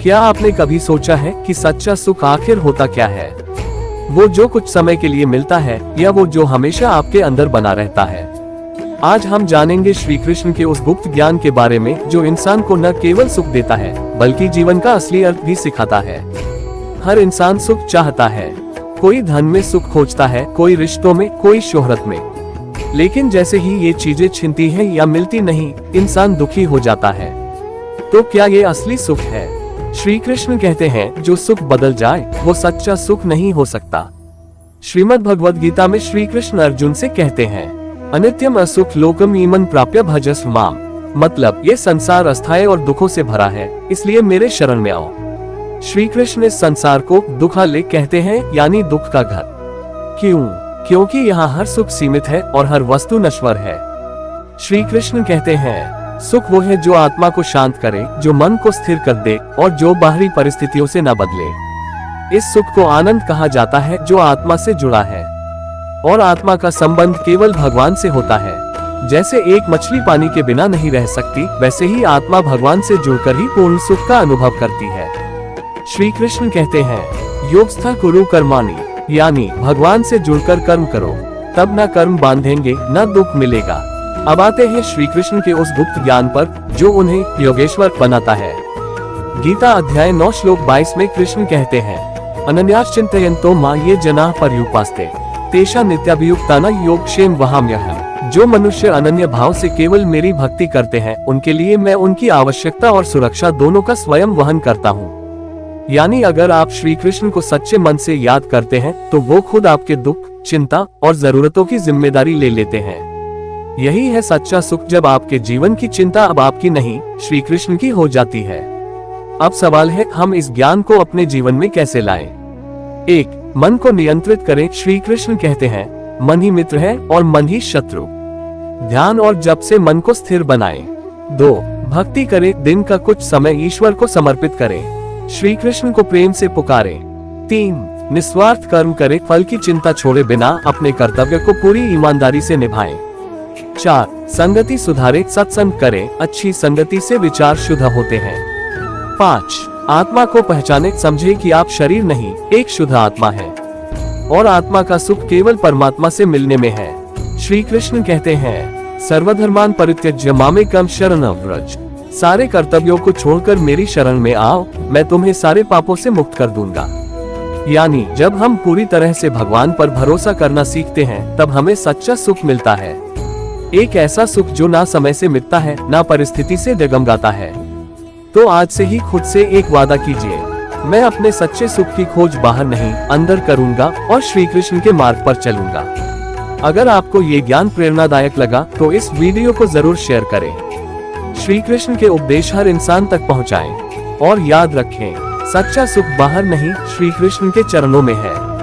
क्या आपने कभी सोचा है कि सच्चा सुख आखिर होता क्या है? वो जो कुछ समय के लिए मिलता है या वो जो हमेशा आपके अंदर बना रहता है? आज हम जानेंगे श्री कृष्ण के उस गुप्त ज्ञान के बारे में जो इंसान को न केवल सुख देता है बल्कि जीवन का असली अर्थ भी सिखाता है। हर इंसान सुख चाहता है। कोई धन में सुख खोजता है, कोई रिश्तों में, कोई शोहरत में। लेकिन जैसे ही ये चीजें छिनती हैं या मिलती नहीं, इंसान दुखी हो जाता है। तो क्या ये असली सुख है? श्री कृष्ण कहते हैं जो सुख बदल जाए वो सच्चा सुख नहीं हो सकता। श्रीमद् भगवद गीता में श्री कृष्ण अर्जुन से कहते हैं, अनित्यम असुख लोकम ईमन प्राप्य भजस्व माम। मतलब ये संसार अस्थायी और दुखों से भरा है, इसलिए मेरे शरण में आओ। श्री कृष्ण इस संसार को दुखालय कहते हैं, यानी दुख का घर। क्यों? क्योंकि यहाँ हर सुख सीमित है और हर वस्तु नश्वर है। श्री कृष्ण कहते हैं सुख वो है जो आत्मा को शांत करे, जो मन को स्थिर कर दे और जो बाहरी परिस्थितियों से न बदले। इस सुख को आनंद कहा जाता है जो आत्मा से जुड़ा है। और आत्मा का संबंध केवल भगवान से होता है। जैसे एक मछली पानी के बिना नहीं रह सकती, वैसे ही आत्मा भगवान से जुड़कर ही पूर्ण सुख का अनुभव करती है। श्री कृष्ण कहते हैं योगस्थ कुरु कर्माणि, यानी भगवान से जुड़कर कर्म करो, तब न कर्म बांधेंगे न दुख मिलेगा। अब आते हैं श्री कृष्ण के उस गुप्त ज्ञान पर जो उन्हें योगेश्वर बनाता है। गीता अध्याय 9 श्लोक 22 में कृष्ण कहते हैं अनन्याश्चिन्तयन्तो मां ये जनाः पर्युपास्ते तेषां नित्याभियुक्तानां योगक्षेम वहाम्यहम्। जो मनुष्य अनन्य भाव से केवल मेरी भक्ति करते हैं, उनके लिए मैं उनकी आवश्यकता और सुरक्षा दोनों का स्वयं वहन करता हूँ। यानी अगर आप श्री कृष्ण को सच्चे मन से याद करते हैं तो वो खुद आपके दुख, चिंता और जरूरतों की जिम्मेदारी ले लेते हैं। यही है सच्चा सुख, जब आपके जीवन की चिंता अब आपकी नहीं, श्री कृष्ण की हो जाती है। अब सवाल है हम इस ज्ञान को अपने जीवन में कैसे लाएं? 1. मन को नियंत्रित करें। श्री कृष्ण कहते हैं मन ही मित्र है और मन ही शत्रु। ध्यान और जप से मन को स्थिर बनाएं। 2. भक्ति करें। दिन का कुछ समय ईश्वर को समर्पित करें। श्री कृष्ण को प्रेम से पुकारें। 3. निस्वार्थ कर्म करें। फल की चिंता छोड़े बिना अपने कर्तव्य को पूरी ईमानदारी से निभाएं। 4. संगति सुधारे। सत्संग करें। अच्छी संगति से विचार शुद्ध होते हैं। 5. आत्मा को पहचाने। समझे कि आप शरीर नहीं, एक शुद्ध आत्मा है और आत्मा का सुख केवल परमात्मा से मिलने में है। श्री कृष्ण कहते हैं सर्वधर्मान परित्यज्य मामेकम शरणं व्रज। सारे कर्तव्यों को छोड़कर मेरी शरण में आओ, मैं तुम्हें सारे पापों से मुक्त कर दूंगा। यानी जब हम पूरी तरह से भगवान पर भरोसा करना सीखते हैं तब हमें सच्चा सुख मिलता है। एक ऐसा सुख जो ना समय से मिटता है, ना परिस्थिति से डगमगाता है। तो आज से ही खुद से एक वादा कीजिए, मैं अपने सच्चे सुख की खोज बाहर नहीं, अंदर करूंगा और श्री कृष्ण के मार्ग पर चलूंगा। अगर आपको ये ज्ञान प्रेरणादायक लगा तो इस वीडियो को जरूर शेयर करें। श्री कृष्ण के उपदेश हर इंसान तक पहुंचाएं और याद रखें, सच्चा सुख बाहर नहीं, श्री कृष्ण के चरणों में है।